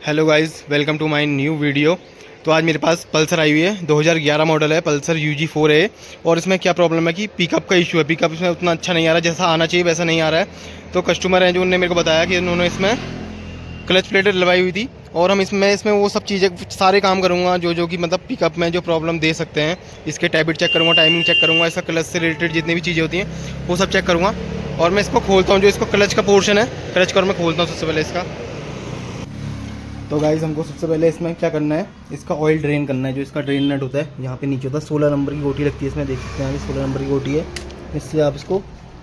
Hello guys, welcome to my new video. तो आज मेरे पास पल्सर आई हुई है, 2011 मॉडल है, पल्सर UG4 है। और इसमें क्या प्रॉब्लम है कि पिकअप का इशू है। पिकअप इसमें उतना अच्छा नहीं आ रहा है, जैसा आना चाहिए वैसा नहीं आ रहा है। तो कस्टमर हैं जो उन्होंने मेरे को बताया कि उन्होंने इसमें क्लच प्लेट डलवाई हुई थी और हम इसमें वो सब चीज़ें सारे काम करूँगा जो कि मतलब पिकअप में जो प्रॉब्लम दे सकते हैं। इसके टैबिट चेक करूँगा, टाइमिंग चेक करूँगा, इसका क्लच से रिलेटेड जितनी भी चीज़ें होती हैं वो सब चेक करूँगा। और मैं इसको खोलता हूँ, जो इसको क्लच का पोर्शन है, क्लच का, और मैं खोलता हूँ सबसे पहले इसका। तो गाइस, हमको सबसे पहले इसमें क्या करना है, इसका ऑयल ड्रेन करना है। जो इसका ड्रेन नट होता है यहाँ पे नीचे होता है, 16 नंबर की गोटी लगती है इसमें, देख सकते हैं यहाँ 16 नंबर की गोटी है। इससे आप इसको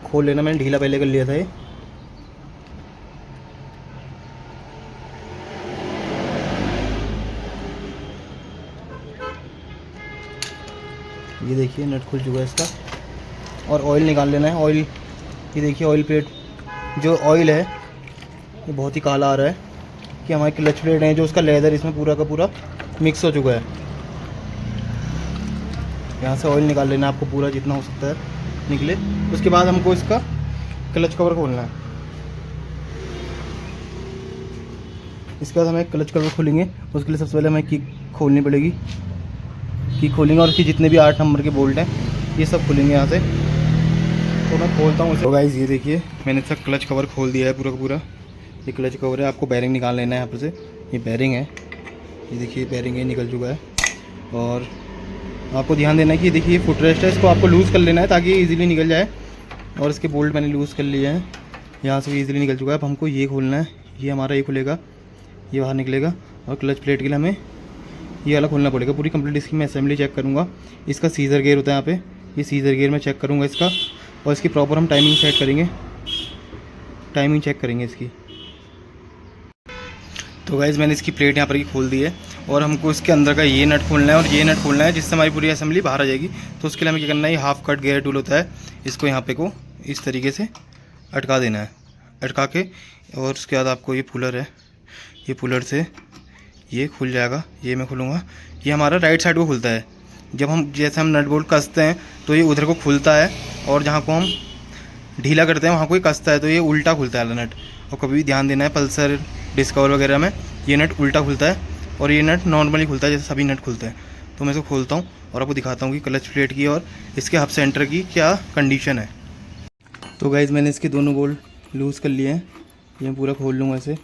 खोल लेना। मैंने ढीला पहले कर लिया था ये देखिए नट खुल चुका है इसका। और ऑयल निकाल लेना है। ऑयल, ये देखिए ऑयल प्लेट, जो ऑयल है ये बहुत ही काला आ रहा है कि हमारी क्लच प्लेट है, जो उसका लेदर इसमें पूरा का पूरा मिक्स हो चुका है। यहाँ से ऑयल निकाल लेना आपको पूरा, जितना हो सकता है निकले। उसके बाद हमको इसका क्लच कवर खोलना है। इसके बाद हमें क्लच कवर खोलेंगे, उसके लिए सबसे पहले हमें की खोलनी पड़ेगी। की खोलेंगे और इसकी जितने भी 8 नंबर के बोल्ट हैं ये सब खोलेंगे यहाँ से। तो मैं खोलता हूँ। तो गाइस, ये देखिए मैंने इसका क्लच कवर खोल दिया है पूरा का पूरा। ये क्लच कवर है, आपको बैरिंग निकाल लेना है यहाँ पर से। ये बैरिंग है, ये देखिए बैरिंग है, निकल चुका है। और आपको ध्यान देना है कि देखिए फुट रेस्ट है, इसको आपको लूज़ कर लेना है ताकि ये ईज़िली निकल जाए। और इसके बोल्ट मैंने लूज़ कर लिए हैं, यहाँ से भी ईज़िली निकल चुका है। अब हमको ये खोलना है, ये हमारा ये खुलेगा, ये बाहर निकलेगा। और क्लच प्लेट के लिए हमें ये वाला खोलना पड़ेगा। पूरी कंप्लीट इसकी मैं असेंबली चेक करूँगा। इसका सीज़र गियर होता है यहाँ पे, ये सीज़र गियर मैं चेक करूँगा इसका। और इसकी प्रॉपर हम टाइमिंग सेट करेंगे, टाइमिंग चेक करेंगे इसकी। तो गाइज़, मैंने इसकी प्लेट यहाँ पर ही खोल दी है और हमको इसके अंदर का ये नट खोलना है और ये नट खोलना है, जिससे हमारी पूरी असेंबली बाहर आ जाएगी। तो उसके लिए हमें क्या करना है, ये हाफ कट गियर टूल होता है, इसको यहाँ पे को इस तरीके से अटका देना है, अटका के। और उसके बाद आपको ये पुलर है, ये पुलर से ये खुल जाएगा। ये मैं खोलूँगा, ये हमारा राइट साइड को खुलता है। जब हम जैसे हम नट बोल्ट कसते हैं तो ये उधर को खुलता है, और जहाँ को हम ढीला करते हैं वहाँ को ये कसता है, तो ये उल्टा खुलता है नट। और कभी भी ध्यान देना है, पल्सर, डिस्कवर वगैरह में ये नट उल्टा खुलता है और ये नट नॉर्मली खुलता है जैसे सभी नट खुलते हैं। तो मैं इसको खोलता हूँ और आपको दिखाता हूँ कि क्लच प्लेट की और इसके हब सेंटर की क्या कंडीशन है। तो गाइज़, मैंने इसके दोनों बोल्ट लूज़ कर लिए हैं, ये मैं पूरा खोल लूँगा ऐसे।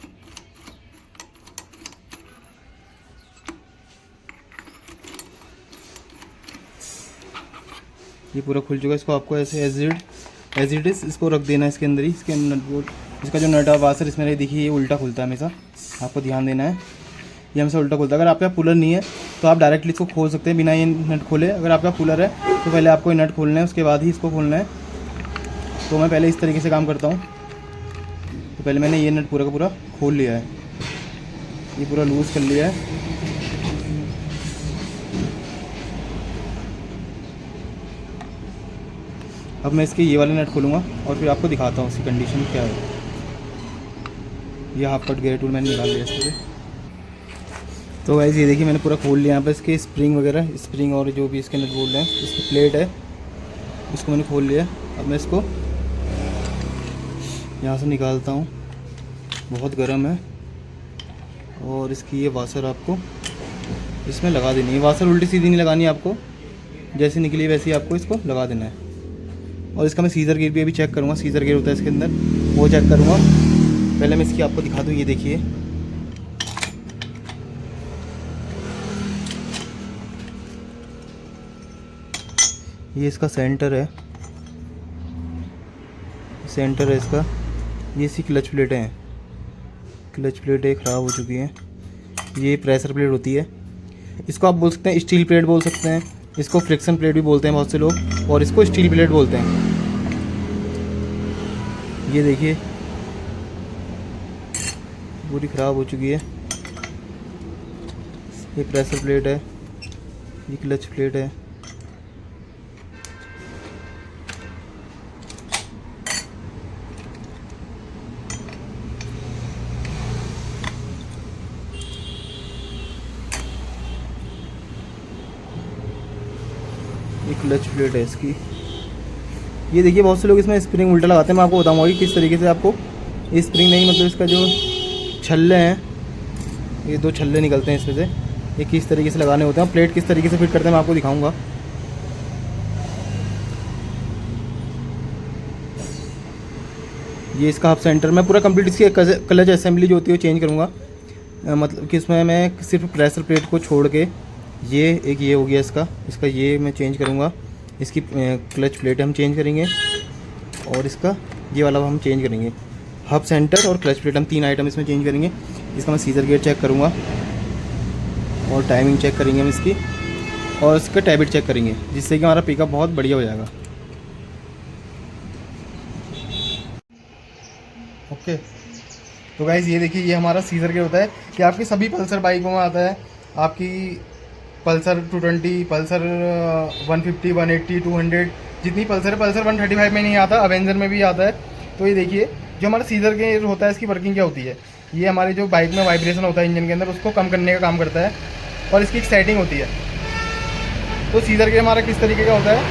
ये पूरा खुल चुका है। इसको आपको ऐसे एज इट इज़ इसको रख देना है इसके अंदर ही, इसके नट बोल्ट। इसका जो नट वासर इसमें देखिए ये उल्टा खुलता है हमेशा, आपको ध्यान देना है, ये हमेशा उल्टा खुलता है। अगर आपके पास पुलर नहीं है तो आप डायरेक्टली इसको खोल सकते हैं बिना ये नट खोले। अगर आपका पुलर है तो पहले आपको ये नट खोलना है, उसके बाद ही इसको खोलना है। तो मैं पहले इस तरीके से काम करता हूँ। तो पहले मैंने ये नट पूरा का पूरा खोल लिया है, ये पूरा लूज़ कर लिया है। अब मैं इसके ये वाले नट खोलूँगा और फिर आपको दिखाता हूँ इसकी कंडीशन क्या है। ये हाफ कट गियर टूल मैंने निकाल लिया इससे। तो गाइस, ये देखिए मैंने पूरा खोल लिया यहाँ पर। इसके स्प्रिंग वगैरह, स्प्रिंग और जो भी इसके नट बोल्ट हैं, इसकी प्लेट है, इसको मैंने खोल लिया। अब मैं इसको यहाँ से निकालता हूँ, बहुत गर्म है। और इसकी ये वासर आपको इसमें लगा देनी है। वासर उल्टी सीधी नहीं लगानी है आपको, जैसे निकली वैसे ही आपको इसको लगा देना है। और इसका मैं सीज़र गियर भी अभी चेक करूँगा, सीज़र गियर होता है इसके अंदर, वो चेक करूँगा। पहले मैं इसकी आपको दिखा दूँ, ये देखिए ये इसका सेंटर है, सेंटर है इसका। ये इसकी क्लच प्लेटें हैं, क्लच प्लेटें ख़राब हो चुकी हैं। ये प्रेशर प्लेट होती है, इसको आप बोल सकते हैं स्टील प्लेट बोल सकते हैं, इसको फ्रिक्शन प्लेट भी बोलते हैं बहुत से लोग, और इसको स्टील प्लेट बोलते हैं। ये देखिए पूरी ख़राब हो चुकी है। ये प्रेशर प्लेट है, ये क्लच प्लेट है। ये क्लच प्लेट है इसकी। ये देखिए बहुत से लोग इसमें स्प्रिंग उल्टा लगाते हैं। मैं आपको बताऊंगा कि किस तरीके से आपको स्प्रिंग नहीं, मतलब इसका जो छल्ले हैं ये 2 छल्ले निकलते हैं इसमें से, ये किस तरीके से लगाने होते हैं, प्लेट किस तरीके से फिट करते हैं मैं आपको दिखाऊंगा। ये इसका हाफ सेंटर, मैं पूरा कंप्लीट इसकी क्लच असेंबली जो होती है वो चेंज करूँगा। मतलब कि इसमें मैं सिर्फ प्रेशर प्लेट को छोड़ के ये हो गया इसका ये मैं चेंज करूँगा। इसकी क्लच प्लेट हम चेंज करेंगे और इसका ये वाला हम चेंज करेंगे। हब सेंटर और क्लच प्लेट हम 3 आइटम इसमें चेंज करेंगे। इसका मैं सीजर गेयर चेक करूँगा और टाइमिंग चेक करेंगे हम इसकी, और इसका टैबिट चेक करेंगे, जिससे कि हमारा पिकअप बहुत बढ़िया हो जाएगा। ओके, तो गाइज़ ये देखिए, ये हमारा सीजर गेयर होता है कि आपकी सभी पल्सर बाइकों में आता है। आपकी पल्सर 220, पल्सर 150, 180, 200 जितनी पल्सर है, पल्सर 135 में नहीं आता, अवेंजर में भी आता है। तो ये देखिए, जो हमारा सीजर गेयर होता है इसकी वर्किंग क्या होती है, ये हमारी जो बाइक में वाइब्रेशन होता है इंजन के अंदर, उसको कम करने का काम करता है, और इसकी एक सेटिंग होती है। तो सीजर गेयर हमारा किस तरीके का होता है,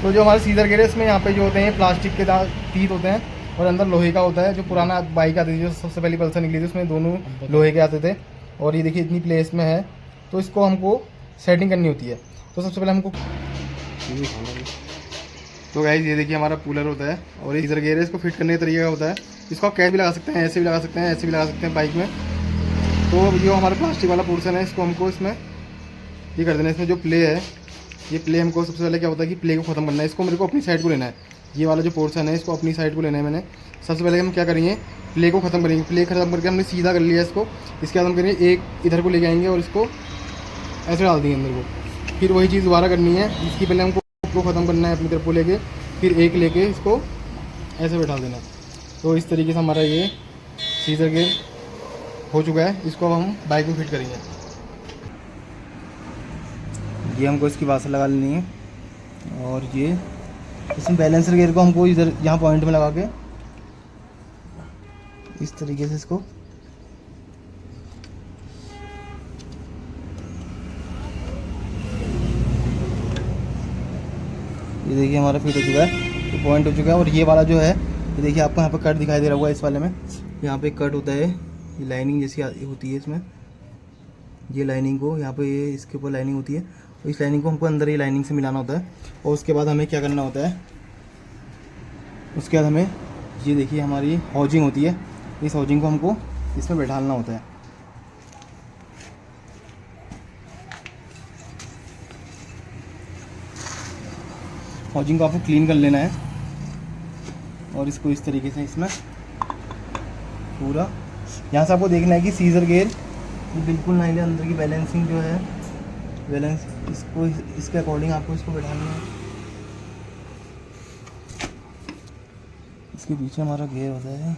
तो जो हमारा सीजर गेयर है इसमें यहाँ पे जो होते हैं प्लास्टिक के तीत होते हैं और अंदर लोहे का होता है। जो पुराना बाइक आती थी, जो सबसे पहली पल्सर निकली थी, उसमें दोनों लोहे के आते थे। और ये देखिए इतनी प्लेस में है, तो इसको हमको सेटिंग करनी होती है। तो सबसे पहले हमको, तो गाइस ये देखिए हमारा कूलर होता है और ये सीजर गेयर है, इसको फिट करने का तरीका होता है। इसको आप कैसे भी लगा सकते हैं, ऐसे भी लगा सकते हैं, ऐसे भी लगा सकते हैं बाइक में। तो जो हमारा प्लास्टिक वाला पोर्शन है, इसको हमको इसमें ये कर देना है। इसमें जो प्ले है, ये प्ले हमको सबसे पहले क्या होता है कि प्ले को ख़त्म करना है। इसको मेरे को अपनी साइड को लेना है, ये वाला जो पोर्शन है इसको अपनी साइड को लेना है मैंने। सबसे पहले हम क्या करेंगे, प्ले को ख़त्म करेंगे। प्ले ख़त्म करके हमने सीधा कर लिया इसको। इसके बाद हम करेंगे एक इधर को लेके आएंगे और इसको ऐसे डाल देंगे अंदर को। फिर वही चीज़ दोबारा करनी है, इसकी पहले हमको को ख़त्म करना है अपनी तरफ को लेके, फिर एक लेके इसको ऐसे बैठा देना। तो इस तरीके से हमारा ये सीजर गेयर हो चुका है। इसको अब हम बाइक में फिट करेंगे। ये हमको इसकी वासर लगा लेनी है, और ये इसमें बैलेंसर गेयर को हमको इधर यहाँ पॉइंट में लगा के इस तरीके से इसको ये देखिए हमारा फिट हो चुका है, तो पॉइंट हो चुका है। और ये वाला जो है, ये देखिए आपको यहाँ पर कट दिखाई दे रहा होगा इस वाले में, यहाँ पे कट होता है, ये लाइनिंग जैसी होती है इसमें। ये लाइनिंग को यहाँ पे ये इसके ऊपर लाइनिंग होती है, तो इस लाइनिंग को हमको अंदर ये लाइनिंग से मिलाना होता है। और उसके बाद हमें क्या करना होता है, उसके बाद हमें ये देखिए हमारी हाउजिंग होती है, इस हाउजिंग को हमको इसमें बैठाना होता है। हाउजिंग को आपको क्लीन कर लेना है और इसको इस तरीके से इसमें पूरा, यहाँ से आपको देखना है कि सीजर गेयर ये बिल्कुल ना हिले। अंदर की बैलेंसिंग जो है, बैलेंस इसको इसके अकॉर्डिंग आपको इसको बैठाना है। इसके पीछे हमारा गेयर होता है,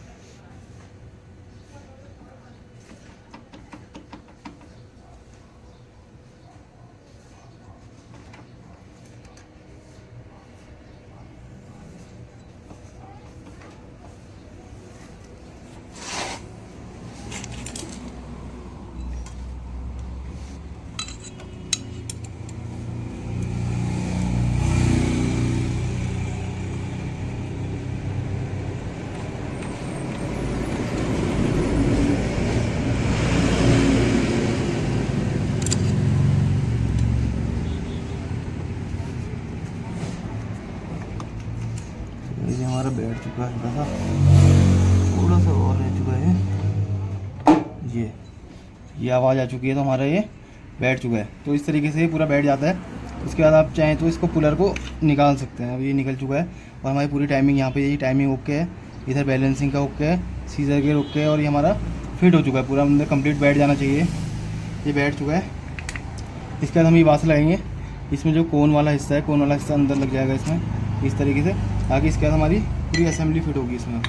ये हमारा बैठ चुका है, थोड़ा सा और रह चुका है। ये आवाज़ आ चुकी है, तो हमारा ये बैठ चुका है। तो इस तरीके से ये पूरा बैठ जाता है। उसके बाद आप चाहें तो इसको पुलर को निकाल सकते हैं। अब ये निकल चुका है और हमारी पूरी टाइमिंग यहाँ पे, यही टाइमिंग ओके है, इधर बैलेंसिंग का ओके है, सीजर गेयर ओके है, और ये हमारा फिट हो चुका है पूरा, अंदर कंप्लीट बैठ जाना चाहिए। ये बैठ चुका है। इसके बाद हम ये वास लगाएंगे। इसमें जो कोन वाला हिस्सा है, कोन वाला हिस्सा अंदर लग जाएगा इसमें इस तरीके से। आगे इसके बाद हमारी पूरी असेंबली फिट होगी इसमें।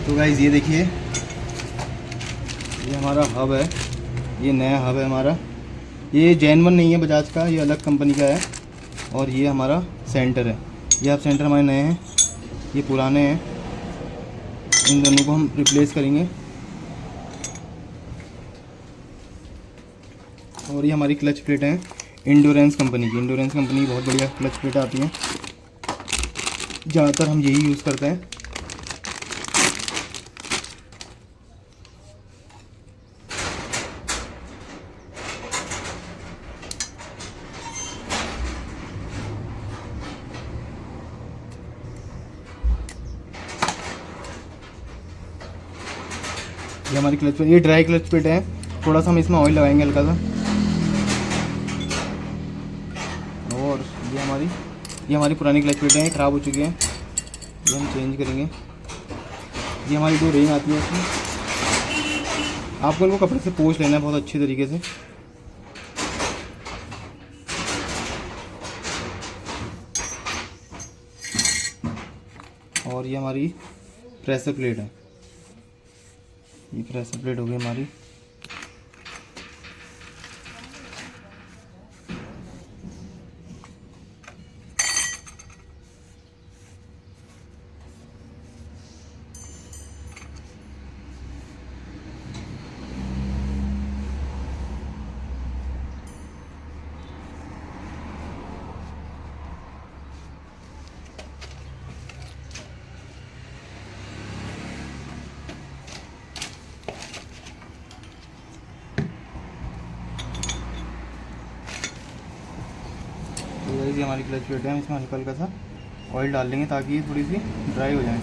तो गाइस ये देखिए, ये हमारा हब है, ये नया हब है हमारा। ये जेन 1 नहीं है बजाज का, ये अलग कंपनी का है। और ये हमारा सेंटर है, ये अब सेंटर हमारे नए हैं। ये पुराने हैं, इन दोनों को हम रिप्लेस करेंगे। और ये हमारी क्लच प्लेट है इंड्योरेंस कंपनी की। इंड्योरेंस कंपनी की बहुत बढ़िया क्लच प्लेट आती हैं, ज़्यादातर हम यही यूज़ करते हैं। ये हमारी क्लच प्लेट, ये ड्राई क्लच प्लेट है। थोड़ा सा हम इसमें ऑयल लगाएंगे हल्का सा। और ये हमारी पुरानी क्लच प्लेटें हैं, ख़राब हो चुकी हैं, ये हम चेंज करेंगे। ये हमारी 2 रिंग आती है इसमें, आपको इनको कपड़े से पोंछ लेना है बहुत अच्छी तरीके से। और ये हमारी प्रेशर प्लेट है, ये प्रेशर प्लेट हो गई हमारी। ये हमारी क्लच प्लेट है, इसमें हल्का हल्का सा ऑयल डाल लेंगे ताकि ये थोड़ी सी ड्राई हो जाए।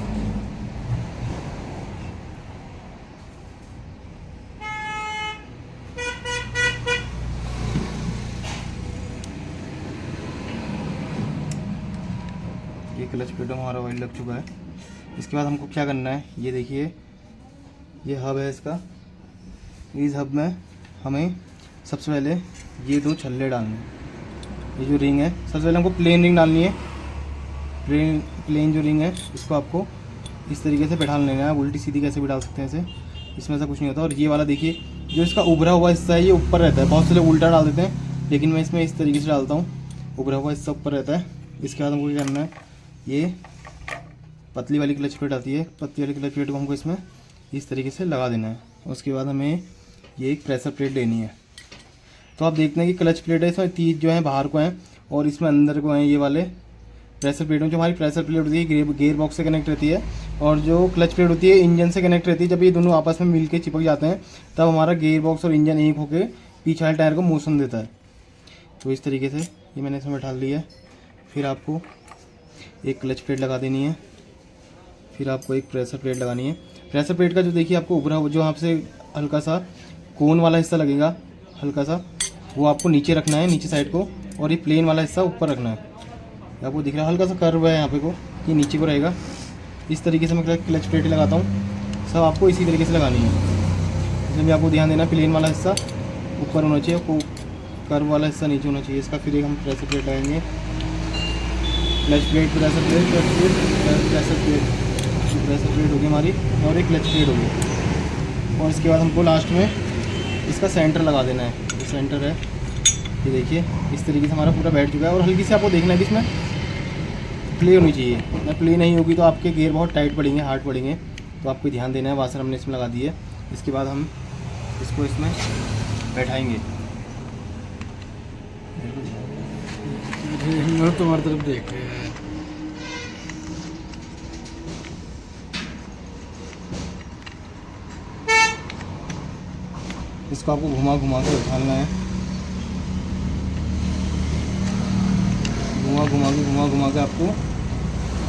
ये क्लच प्लेट में हमारा ऑयल लग चुका है। इसके बाद हमको क्या करना है, ये देखिए ये हब है इसका। इस हब में हमें सबसे पहले ये 2 छल्ले डालने हैं। ये जो रिंग है, सबसे पहले हमको प्लेन रिंग डालनी है। प्लेन जो रिंग है इसको आपको इस तरीके से बैठा लेना है। उल्टी सीधी कैसे भी डाल सकते हैं इसे, इसमें ऐसा कुछ नहीं होता। और ये वाला देखिए जो इसका उभरा हुआ हिस्सा है ये ऊपर रहता है। बहुत से लोग उल्टा डाल देते हैं, लेकिन मैं इसमें इस तरीके से डालता हूँ, उभरा हुआ हिस्सा ऊपर रहता है। इसके बाद हमको क्या करना है, ये पतली वाली क्लच प्लेट आती है, पतली वाली क्लच प्लेट को हमको इसमें इस तरीके से लगा देना है। उसके बाद हमें ये एक प्रेशर प्लेट लेनी है। तो आप देखते हैं कि क्लच प्लेट है, इसमें 3 जो है बाहर को हैं और इसमें अंदर को हैं ये वाले प्रेशर प्लेट में। जो हमारी प्रेशर प्लेट होती है गेयर बॉक्स से कनेक्ट रहती है, और जो क्लच प्लेट होती है इंजन से कनेक्ट रहती है। जब ये दोनों आपस में मिल के चिपक जाते हैं तब हमारा गेयर बॉक्स और इंजन एक होकर पीछे वाले टायर को मोशन देता है। तो इस तरीके से ये मैंने इसमें बैठा लिया है। फिर आपको एक क्लच प्लेट लगा देनी है, फिर आपको एक प्रेशर प्लेट लगानी है। प्रेशर प्लेट का जो देखिए आपको उभरा जो आपसे हल्का सा कोन वाला हिस्सा लगेगा, हल्का सा वो आपको नीचे रखना है, नीचे साइड को, और ये प्लेन वाला हिस्सा ऊपर रखना है। आपको दिख रहा है हल्का सा कर्व है यहाँ पे को, ये नीचे को रहेगा। इस तरीके से मैं क्लच प्लेट लगाता हूँ। सब आपको इसी तरीके से लगानी है। इसमें भी आपको ध्यान देना, प्लेन वाला हिस्सा ऊपर होना चाहिए, कर्व वाला हिस्सा नीचे होना चाहिए इसका। फिर एक हम प्रेशर प्लेट लगाएंगे, clutch plate, pressure plate, clutch plate, pressure plate. Pressure plate होगी हमारी और एक क्लच प्लेट होगी। और इसके बाद हमको लास्ट में इसका सेंटर लगा देना है। ये सेंटर है, ये देखिए इस तरीके से हमारा पूरा बैठ चुका है। और हल्की से आपको देखना है कि इसमें प्ले होनी चाहिए, ना प्ले नहीं होगी तो आपके गियर बहुत टाइट पड़ेंगे, हार्ड पड़ेंगे। तो आपको ध्यान देना है। वाशर हमने इसमें लगा दी है। इसके बाद हम इसको इसमें बैठाएंगे। तुम्हारी तरफ देख रहे हैं। इसको आपको घुमा घुमा के उछालना है, घुमा घुमा के आपको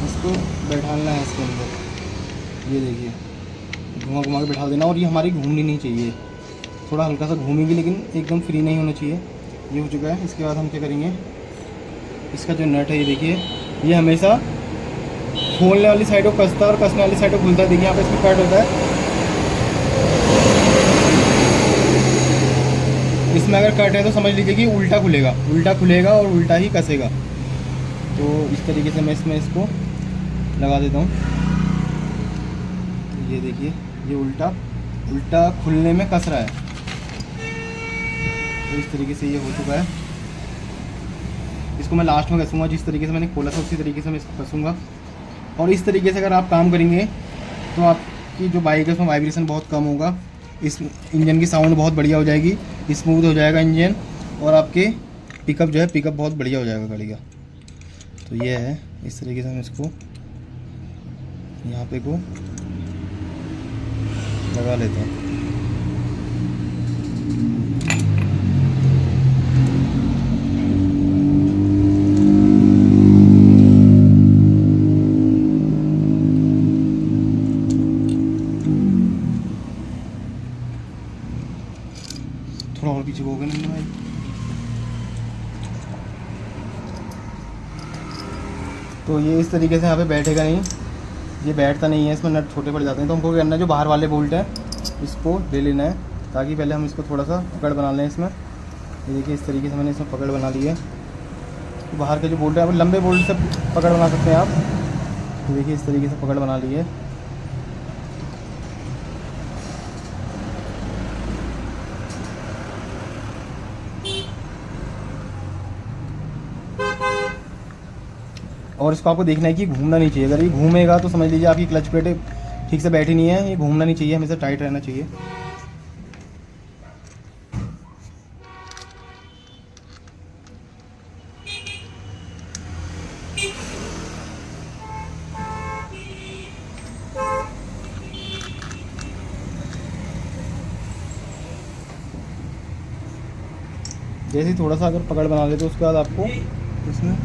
इसको बैठाना है इसके अंदर। ये देखिए घुमा घुमा के बैठा देना। और ये हमारी घूमनी नहीं चाहिए, थोड़ा हल्का सा घूमेगी लेकिन एकदम फ्री नहीं होना चाहिए। ये हो चुका है। इसके बाद हम क्या करेंगे, इसका जो नट है ये देखिए, ये हमेशा खोलने वाली साइड को कसता है और कसने वाली साइड को खुलता है। देखिए यहाँ पे इसमें कट होता है, इसमें अगर कट है तो समझ लीजिए कि उल्टा खुलेगा और उल्टा ही कसेगा। तो इस तरीके से मैं इसमें इसको लगा देता हूँ। ये देखिए ये उल्टा खुलने में कस रहा है। तो इस तरीके से ये हो चुका है। इसको मैं लास्ट में कसूँगा, जिस तरीके से मैंने खोला था उसी तरीके से मैं इसको कसूँगा। और इस तरीके से अगर आप काम करेंगे तो आपकी जो बाइक है उसमें वाइब्रेशन बहुत कम होगा, इस इंजन की साउंड बहुत बढ़िया हो जाएगी, स्मूथ हो जाएगा इंजन, और आपके पिकअप जो है पिकअप बहुत बढ़िया हो जाएगा गाड़ी का। तो ये है, इस तरीके से हम इसको यहाँ पे को लगा लेते हैं। थोड़ा और पीछे हो गया ना भाई। तो ये इस तरीके से यहाँ पे बैठेगा नहीं, ये बैठता नहीं है, इसमें नट छोटे पड़ जाते हैं। तो हमको क्या करना है, जो बाहर वाले बोल्ट है इसको ले लेना है, ताकि पहले हम इसको थोड़ा सा पकड़ बना लें इसमें। ये देखिए इस तरीके से मैंने इसमें पकड़ बना ली है। तो बाहर के जो बोल्ट है, अब लंबे बोल्ट से पकड़ बना सकते हैं आप। तो देखिए इस तरीके से पकड़ बना ली है। और इसको आपको देखना है कि घूमना नहीं चाहिए। अगर ये घूमेगा तो समझ लीजिए आपकी क्लच प्लेट ठीक से बैठी नहीं है। ये घूमना नहीं चाहिए, हमेशा टाइट रहना चाहिए। जैसे ही थोड़ा सा अगर पकड़ बना लेते तो उसके बाद आपको इसमें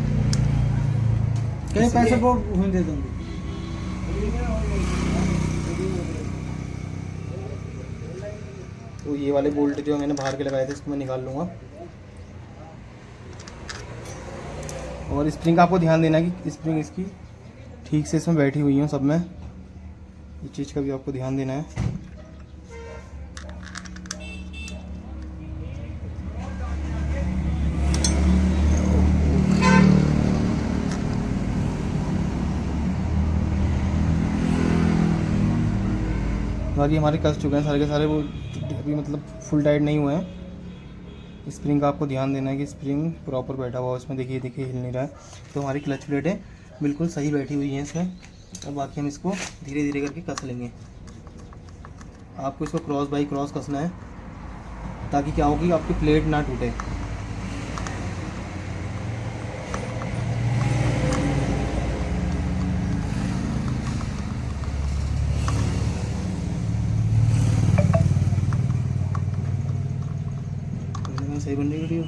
कई पैसे को घूम दे दूंगी। तो ये वाले बोल्ट जो मैंने बाहर के लगाए थे इसको मैं निकाल लूँगा। और स्प्रिंग आपको ध्यान देना है कि स्प्रिंग इसकी ठीक से इसमें बैठी हुई है सब में, इस चीज़ का भी आपको ध्यान देना है। बाकी हमारे कस चुके हैं सारे के सारे, वो अभी मतलब फुल टाइट नहीं हुए हैं। स्प्रिंग का आपको ध्यान देना है कि स्प्रिंग प्रॉपर बैठा हुआ है उसमें। देखिए देखिए हिल नहीं रहा है। तो हमारी क्लच प्लेटें बिल्कुल सही बैठी हुई हैं इसमें। और बाकी हम इसको धीरे धीरे करके कस लेंगे। आपको इसको क्रॉस बाई क्रॉस कसना है, ताकि क्या होगी आपकी प्लेट ना टूटे। सही बन रही वीडियो।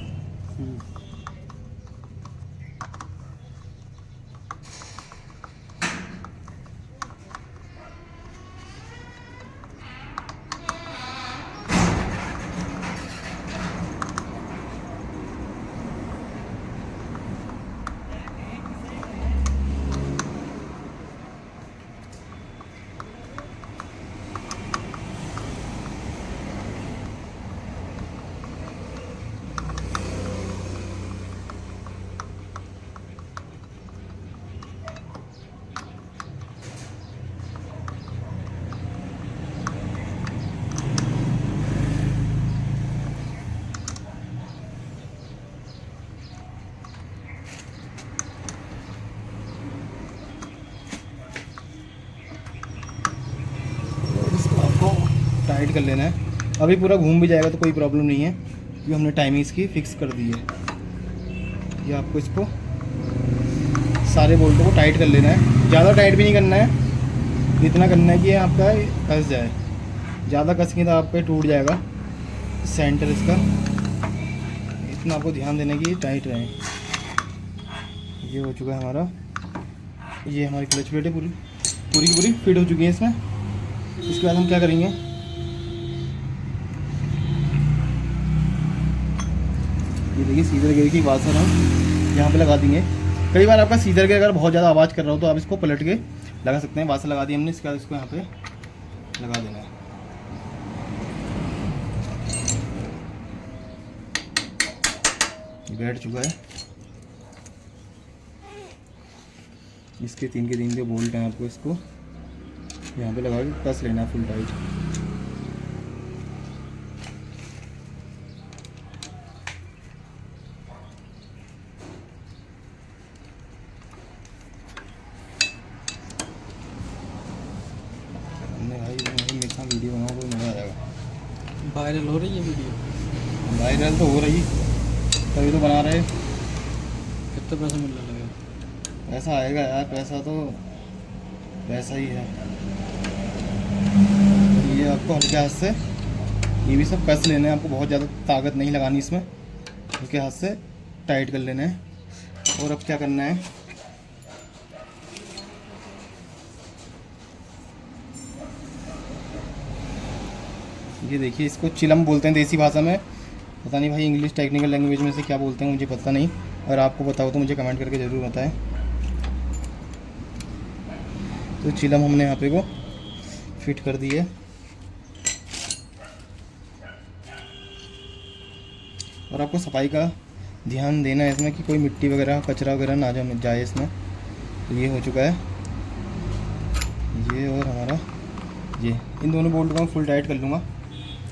टाइट कर लेना है। अभी पूरा घूम भी जाएगा तो कोई प्रॉब्लम नहीं है, क्योंकि हमने टाइमिंग इसकी फिक्स कर दी है। ये आपको इसको सारे बोल्टों को टाइट कर लेना है। ज़्यादा टाइट भी नहीं करना है, इतना करना है कि आपका कस जाए। ज़्यादा कसेंगे तो आपका टूट जाएगा सेंटर इसका। इतना आपको ध्यान देना है कि ये टाइट रहे। ये हो चुका है हमारा, ये हमारी क्लच प्लेट है पूरी की पूरी फिट हो चुकी है इसमें। इसके बाद हम क्या करेंगे, ये देखिए सीजर गियर की वाशर हम यहाँ पे लगा देंगे। कई बार आपका सीजर गियर अगर बहुत ज़्यादा आवाज़ कर रहा हो तो आप इसको पलट के लगा सकते हैं। वाशर लगा दी हमने, इसके बाद इसको यहाँ पे लगा देना है। बैठ चुका है। इसके तीन के जो बोल्ट हैं आपको इसको यहाँ पे लगा के कस लेना है फुल टाइट। वायरल हो रही है वीडियो? वायरल तो हो रही, तभी तो बना रहे। कितने पैसे मिलने लगे? पैसा आएगा यार, पैसा तो पैसा ही है। ये आपको हल्के हाथ से ये भी सब कस लेने हैं, आपको बहुत ज़्यादा ताकत नहीं लगानी इसमें, हल्के हाथ से टाइट कर लेना है। और अब क्या करना है, ये देखिए, इसको चिलम बोलते हैं देसी भाषा में, पता नहीं भाई इंग्लिश टेक्निकल लैंग्वेज में से क्या बोलते हैं, मुझे पता नहीं। अगर आपको पता हो तो मुझे कमेंट करके ज़रूर बताएं। तो चिलम हमने यहाँ पे को फिट कर दी है। और आपको सफाई का ध्यान देना है इसमें कि कोई मिट्टी वगैरह कचरा वगैरह ना जाए इसमें। तो ये हो चुका है, ये और हमारा ये, इन दोनों बोल्ट को मैं फुल टाइट कर लूँगा।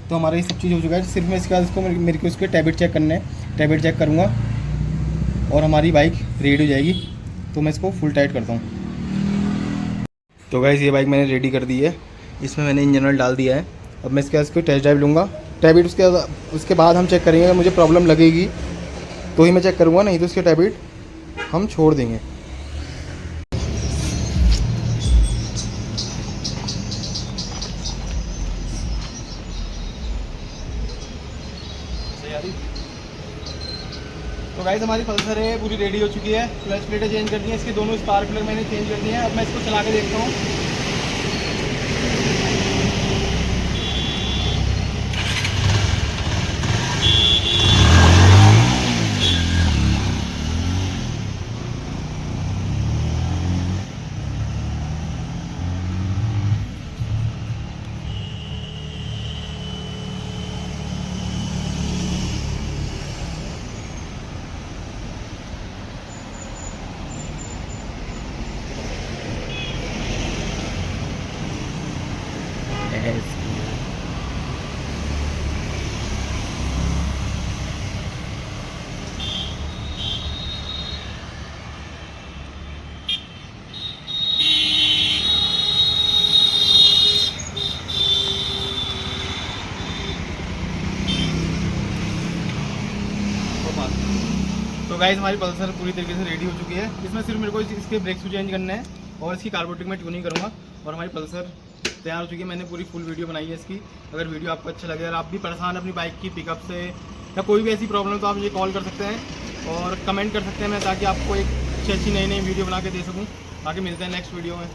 तो हमारा ये सब चीज़ हो चुका है। सिर्फ मैं इसके बाद इसको मेरे को इसके टैबिट चेक करने हैं, टैबिट चेक करूँगा और हमारी बाइक रेडी हो जाएगी। तो मैं इसको फुल टाइट करता हूँ। तो गाइस ये बाइक मैंने रेडी कर दी है, इसमें मैंने इंजन ऑयल डाल दिया है। अब मैं इसके बाद इसको टेस्ट ड्राइव लूँगा। टैबिट उसके बाद हम चेक करेंगे, अगर मुझे प्रॉब्लम लगेगी तो ही मैं चेक करूँगा, नहीं तो उसके टैबिट हम छोड़ देंगे। तो गाइस हमारी पल्सर है पूरी रेडी हो चुकी है। क्लच प्लेटें चेंज कर दी हैं, इसके दोनों स्पार्क प्लग मैंने चेंज कर दिए हैं। अब मैं इसको चला के देखता हूँ। तो गाइस हमारी पल्सर पूरी तरीके से रेडी हो चुकी है। इसमें सिर्फ मेरे को इसके ब्रेक शू चेंज करने हैं और इसकी कार्बोरेटर में ट्यूनिंग करूँगा और हमारी पल्सर तैयार हो चुकी है। मैंने पूरी फुल वीडियो बनाई है इसकी। अगर वीडियो आपको अच्छा लगे और आप भी परेशान अपनी बाइक की पिकअप से या कोई भी ऐसी प्रॉब्लम तो आप मुझे कॉल कर सकते हैं और कमेंट कर सकते हैं मैं, ताकि आपको एक अच्छी नई वीडियो बना के दे सकूँ। बाकी मिलते हैं नेक्स्ट वीडियो में।